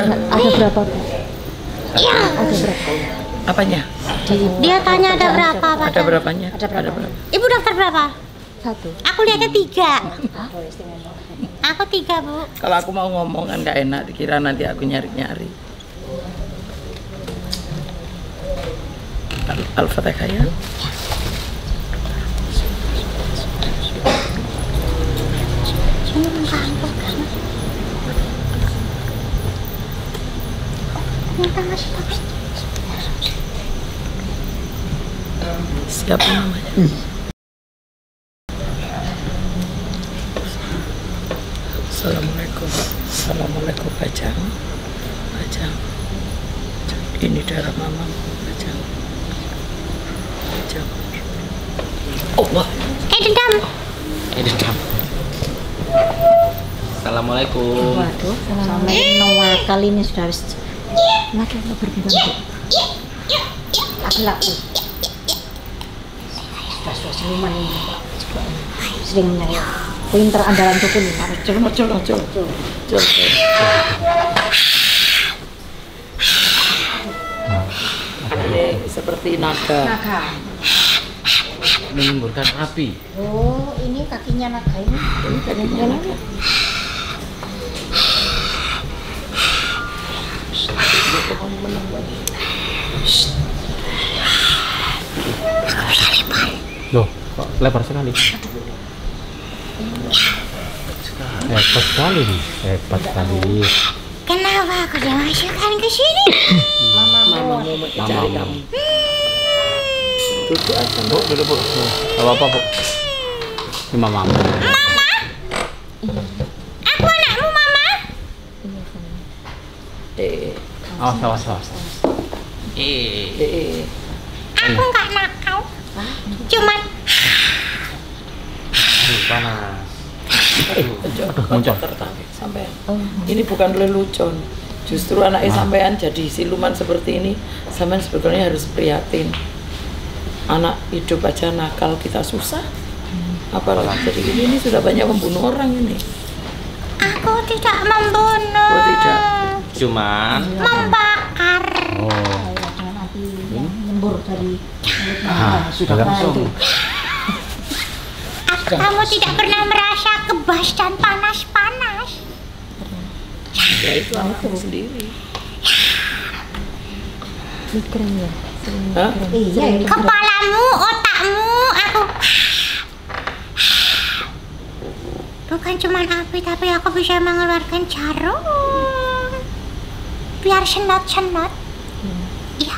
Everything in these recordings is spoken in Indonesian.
Ada berapa, Bu? Iya. Ada berapa? Apanya? Dia tanya ada berapa, Pak? Ada berapanya? Ada berapa? Ibu daftar berapa? 1. Aku lihatnya 3. Aku 3, Bu. Kalau aku mau ngomong kan nggak enak, dikira nanti aku nyari-nyari. Al-Fatihah ya. Ini mengkampung kan? Minta ngasih Pak. Siapa namanya? Assalamualaikum. Assalamualaikum Bajang. Bajang. Ini darah mamamu Bajang. Bajang. Allah. Dendam. Assalamualaikum. Waduh, assalamualaikum. Kali ini sudah habis. Waduh, mau berbilang, Bu. Aku. Sudah siluman ini, Pak. Sering nyari. Pinter andalan tuku nih. Col. Ini seperti naga. Menyemburkan api. Oh, ini kakinya naga ini. Ini kakinya naga. Loh, kok lebar sekali? Hebat sekali nih. Hebat sekali. Kenapa aku dimasukkan ke sini? Mamamu mencari kamu. Duduk aja. Bu, duduk Bu. Gak apa-apa Bu. Ini mamamu. Mama? Aku anakmu, Mama? Awas. Aku nggak nakal. Cuman Panas. Muncul tertarik sampean. Ini bukan lelucon. Justru anaknya sampean jadi siluman seperti ini, sampean sebetulnya harus prihatin. Anak hidup aja nakal kita susah. Apalagi jadi ini sudah banyak membunuh orang ini. aku tidak membunuh. Oh, tidak. Cuman Membakar. oh, Dengan api yang nyembur dari sudah langsung. Kamu tidak pernah merasa kebas dan panas-panas. Ya itu anakku sendiri. migrain ya. Hah? Iya, ini Kepalamu, otakmu, aku. Bukan cuma api, tapi aku bisa mengeluarkan jarum. Biar senat-senat. Iya.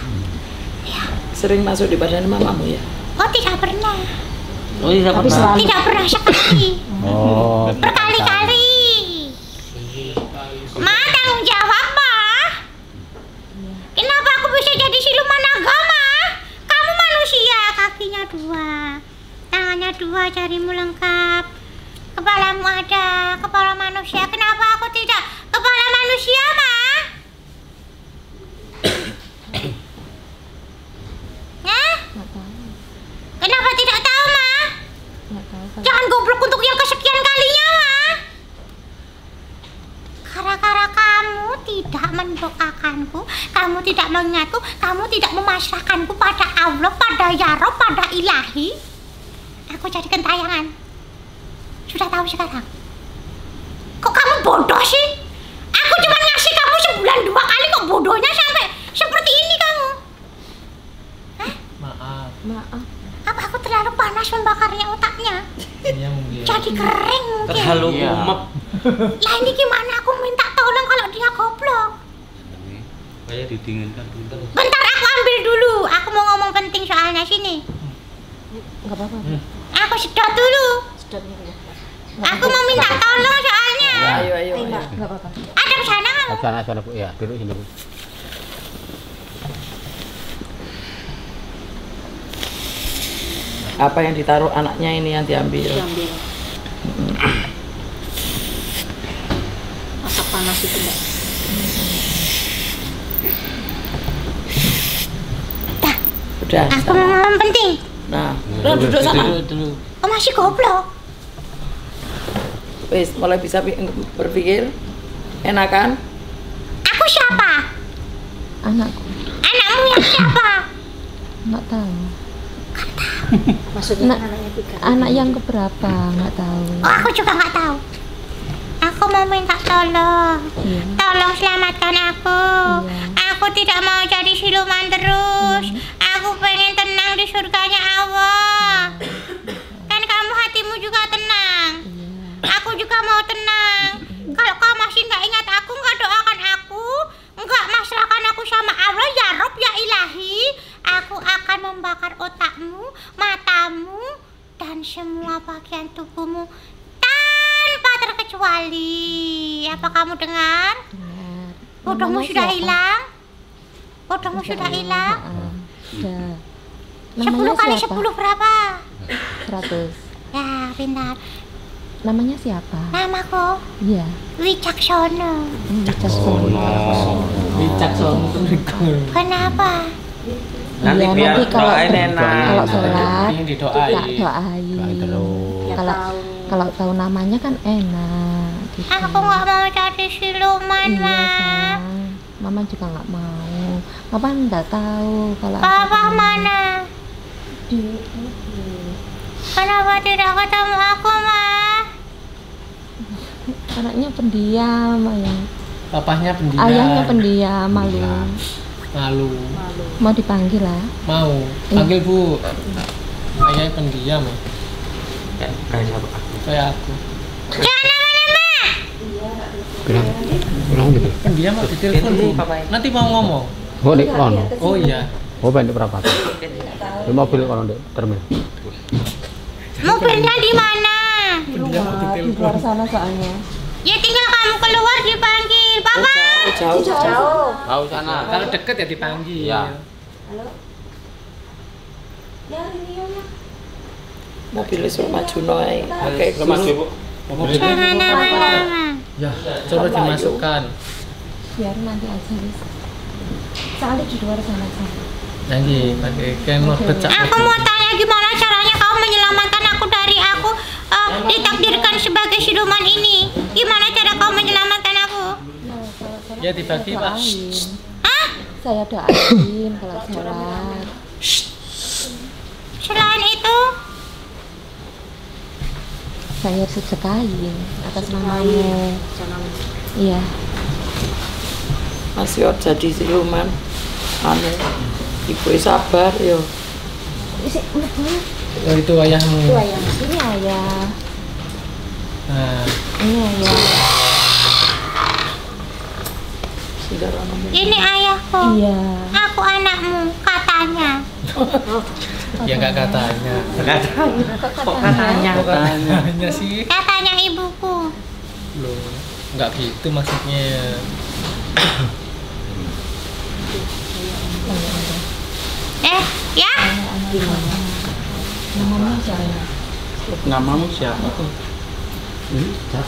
Sering masuk di badan mamamu ya? Oh, tidak pernah. Oh, tidak Tapi pernah. selalu Tidak pernah sekali. Oh, Berkali-kali. Ma, tanggung jawab, Ma. Kenapa aku bisa jadi siluman naga, Ma? Kamu manusia, kakinya 2, tangannya 2, jarimu lengkap, kepalamu ada, kepala manusia. Kenapa aku tidak kepala manusia, Ma? Hah? Kenapa tidak tahu, Ma? nggak tahu kalau Jangan goblok untuk yang kesekian kalinya, Ma. Gara-gara kamu tidak mendoakanku, kamu tidak mengingatku, kamu tidak memasrahkanku pada Allah, pada Ya Rob, pada Ilahi, aku jadi gentayangan. Sudah tahu sekarang. Kok kamu bodoh sih? Aku cuma ngasih kamu sebulan 2 kali, kok bodohnya sampai seperti ini kamu? Hah? maaf. Apa aku terlalu panas membakarnya otaknya? Iya mungkin. Jadi kering mungkin. Terlalu Iya. umep. Lah ini gimana aku minta tolong kalau dia goblok? Kayak didinginkan dulu. Bentar aku ambil dulu. Aku mau ngomong penting soalnya sini. Nggak apa-apa. Aku sedot dulu. Sedotnya ya. Aku mau minta tolong soalnya. Ayo. Nggak apa-apa. Ada di sana kamu. Sana Bu. Ya, duduk sini Bu. Apa yang ditaruh anaknya ini yang diambil? Diambil. Asap panas itu, Mbak. Udah. Aku mau ngomong penting. Nah, duduk sana. Dulu. Oh masih goblok. Wis, mulai bisa berpikir. Enak kan? Aku siapa? Anakku. Anakmu yang siapa? Nggak tahu. Maksudnya anaknya 3. Anak yang keberapa? Nggak tahu. Oh, aku juga nggak tahu. Aku mau minta tolong. Iya. Tolong selamatkan aku. Iya. Aku tidak mau jadi siluman terus. Aku pengen tenang di surganya Allah. Kan kamu hatimu juga tenang. Iya. Aku juga mau tenang. Kalau kau masih nggak ingat aku, nggak doakan aku, nggak masrahkan aku sama Allah, ya Rob, ya Ilahi, aku akan membakar otakmu, matamu, dan semua bagian tubuhmu tanpa terkecuali. Apa kamu dengar? Dengar. Bodohmu Namanya sudah siapa? hilang. Bodohmu Insya sudah Allah. hilang. Sudah. 10 Namanya kali siapa? 10 berapa? 100. Ya, pintar. Namanya siapa? Namaku Iya. Wicaksono. Wicaksono. Kenapa? Nanti Iya, biar nanti kalau doain enak. kalau sholat Ingin didoain. tak doain. terus. Kalau tahu namanya kan enak. Gitu. Aku nggak mau jadi siluman, Iya, Ma. sayang. Mama juga nggak mau. Papa nggak tahu kalau Papa mana? Di- Kenapa tidak ketemu aku, Ma? anaknya pendiam, ayang. Papahnya pendiam. Ayahnya pendiam, malu. Malu. Mau dipanggil lah. Mau. Panggil Bu. Ayahnya pendiam ya. Kayak siapa? Kayak aku. Jangan nama-nama. Bilang gitu. Pendiam mau ditelepon Bu. Nanti mau ngomong. Oh, di kono. Oh iya. Oh, pendek berapa? Di mobil kono di terminal. Mobilnya di mana? Di luar sana soalnya. Ya tinggal kamu keluar dipanggil. Papa. Jauh. Tahu sana. Kalau deket ya dipanggil. Iya. Mobilnya suruh maju noy. Oke, Bu. Jangan nama-nama. Ya, coba dimasukkan. Biar nanti aja, Wis. Soalnya di luar sana sana. Nanti pakai kemot becak. Aku mau tanya gimana caranya kamu menyelamatkan aku dari aku ditakdirkan sebagai siluman ini. Gimana cara kamu menyelamatkan aku? Ya dibagi Pak. Doain. Hah? Saya doain kalau sholat. Selain itu, Saya sedekahin atas namamu. Iya. masih harus jadi siluman. Anu, ibu sabar yo. Oh, itu ayahmu. Itu ayah. Ini ayah. Nah, Ini ayah. Sudah lama. ini ayahku. Iya. Aku anakmu, katanya. ya nggak katanya. Kok katanya? Katanya sih. Katanya ibuku. Loh, nggak gitu maksudnya. Ya? Namanya siapa? Namamu siapa?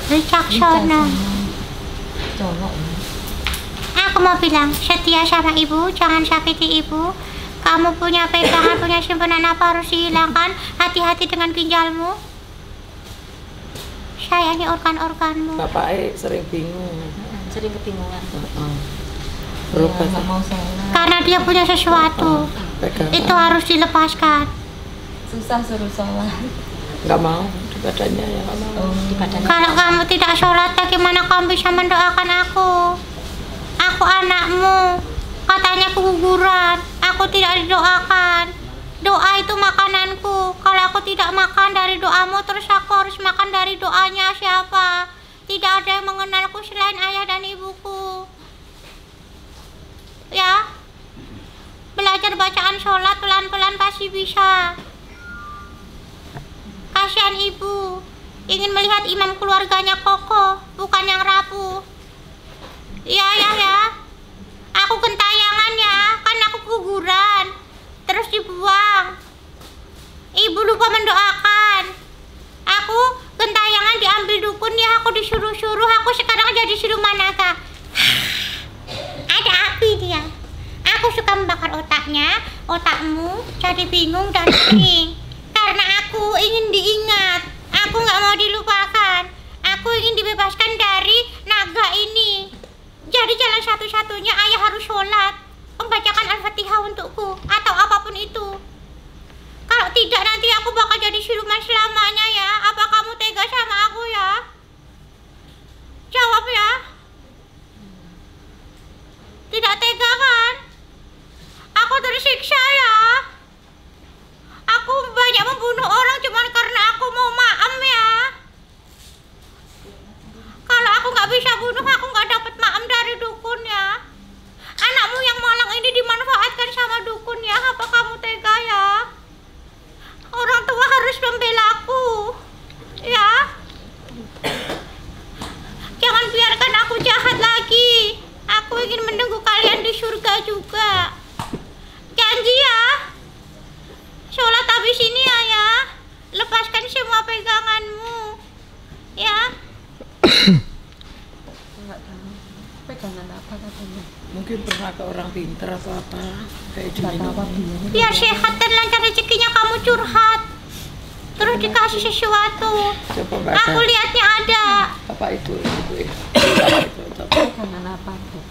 Wicaksana. Cowok. Aku mau bilang, setia sama ibu, jangan sakiti ibu. Kamu punya pegangan, punya simpanan apa harus dihilangkan. Hati-hati dengan ginjalmu. Sayangi organ-organmu. Bapaknya sering bingung. Sering kebingungan. Berubah Nggak mau sholat. Karena dia punya sesuatu. pegang. Itu harus dilepaskan. Susah suruh sholat. Nggak mau di badannya ya nggak mau. Di badannya. Kalau kamu tidak sholat, bagaimana kamu bisa mendoakan aku? Aku anakmu. Katanya keguguran. Aku tidak didoakan. Doa itu makananku. Kalau aku tidak makan dari doamu, terus aku harus makan dari doanya siapa? Tidak ada yang mengenalku selain ayah dan ibuku. Ya, belajar bacaan sholat pelan-pelan pasti bisa. Kasihan ibu, ingin melihat imam keluarganya kokoh, bukan yang rapuh. Iya ya. Aku gentayangan ya, kan aku keguguran, terus dibuang. Ibu lupa mendoakan. Aku gentayangan diambil dukun ya, aku disuruh-suruh, aku sekarang jadi siluman naga. Ada api dia. Aku suka membakar otaknya, otakmu jadi bingung dan pusing. Karena aku ingin diingat, aku nggak mau dilupakan. Aku ingin dibebaskan dari naga ini. Jadi jalan satu-satunya ayah harus sholat, membacakan Al-Fatihah untukku atau apapun itu. Kalau tidak nanti aku bakal jadi siluman selamanya ya. Apa kamu tega sama aku ya? Jawab ya. Tidak tega kan? Aku tersiksa ya. Aku banyak membunuh orang cuma karena aku mau maem ya. Kalau aku nggak bisa bunuh, aku nggak dapat maem dari dukun ya. Anakmu yang malang ini dimanfaatkan sama dukun ya. Apa kamu tega ya? Orang tua harus membela aku ya. Jangan biarkan aku jahat lagi. Aku ingin menunggu kalian di surga juga. Janji ya. Sholat habis ini ya. Lepaskan semua peganganmu ya. Pegangan apa katanya? Mungkin pernah ke orang pinter atau apa, kayak diminum. Biar sehat dan lancar rezekinya kamu curhat. Terus dikasih sesuatu. Coba baca. Aku lihatnya ada. Apa itu? Pegangan apa tuh?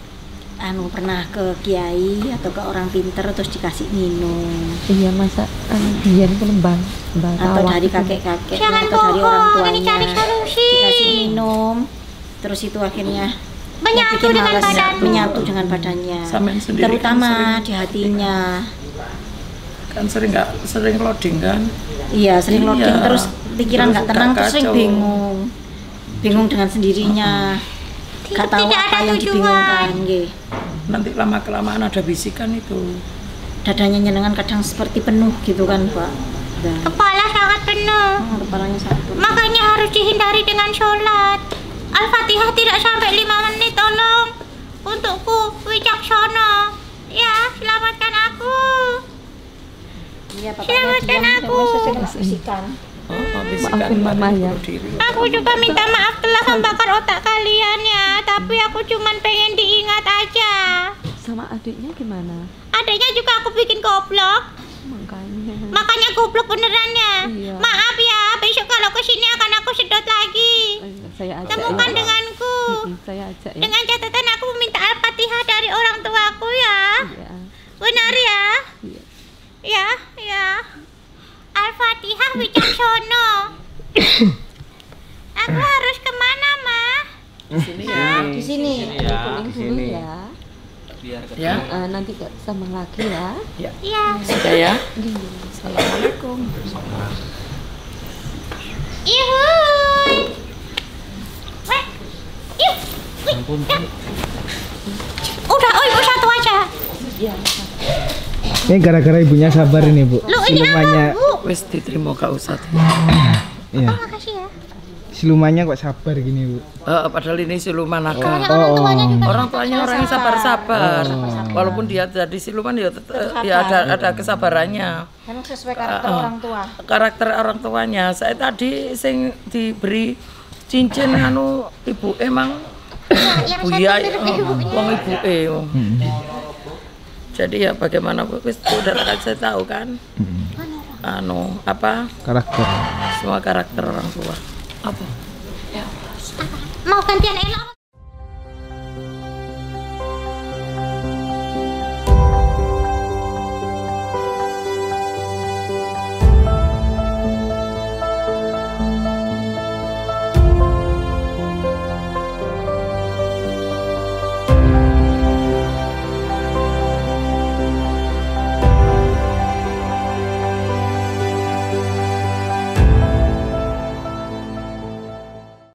Anu pernah ke kiai atau ke orang pinter terus dikasih minum. Iya masa dia itu lembang Atau dari kakek-kakek Jangan atau dari orang bohong, ini tuanya cari solusi. dikasih minum. Terus itu akhirnya Menyatu bikin dengan malas badanmu. menyatu dengan badannya. Sampean sendiri Terutama kan di hatinya. Kan sering loading kan? Iya, sering loading Iya. terus pikiran Terus nggak tenang, terus sering kacau. bingung dengan sendirinya. Gak tahu Tidak apa ada yang tujuan. dibingungkan, nggih. Nanti lama-kelamaan ada bisikan itu. Dadanya nyenengan kadang seperti penuh gitu kan, Pak. Dan Kepala sangat penuh. kepalanya sangat penuh. Makanya harus dihindari dengan sholat. Al-Fatihah tidak sampai 5 menit, tolong. Untukku, Wicaksono. Ya, selamatkan aku. Iya, Pak. Selamatkan aku. Bisikan. Bisikan Maafin Mama ya. diri. Aku juga minta maaf telah membakar otak kalian ya. Tapi aku cuman pengen diingat aja. sama adiknya gimana? Adiknya juga aku bikin goblok. Makanya goblok benerannya. Iya. Maaf ya, besok kalau kesini akan aku sedot lagi. Saya ajak Temukan ya. denganku. Saya ajak ya. Dengan catatan aku meminta Al-Fatihah dari orang tuaku ya. Iya. Benar ya? Iya. Ya, ya. Al-Fatihah Wicaksono. Aku harus kemana, Ma? Sini ya. Di sini. Kuning dulu ya. Biar ketemu. Ya. Nanti sambung lagi ya. Iya. Sudah ya. Assalamualaikum. Ihuy. Weh. Yuk. Wih. Ampun, Ya. Udah, ibu satu aja. Ini gara-gara ibunya sabar ini, Bu. Lu ini Silumannya, apa, Bu? Wes diterima Kak Ustadz. iya. Oh, makasih ya. Silumannya kok sabar gini, Bu. Padahal ini siluman nakal. Soalnya orang tuanya juga Orang tuanya orang yang sabar-sabar. Walaupun dia jadi siluman ya, ya ada kesabarannya. Karena sesuai karakter orang tua. Karakter orang tuanya. Saya tadi sing diberi cincin anu ibu emang yang Buya satu mirip ibunya. wong ibu Jadi ya bagaimana wis udah saya tahu kan. Anu apa Karakter. semua karakter orang tua. Apa? Mau gantian elok.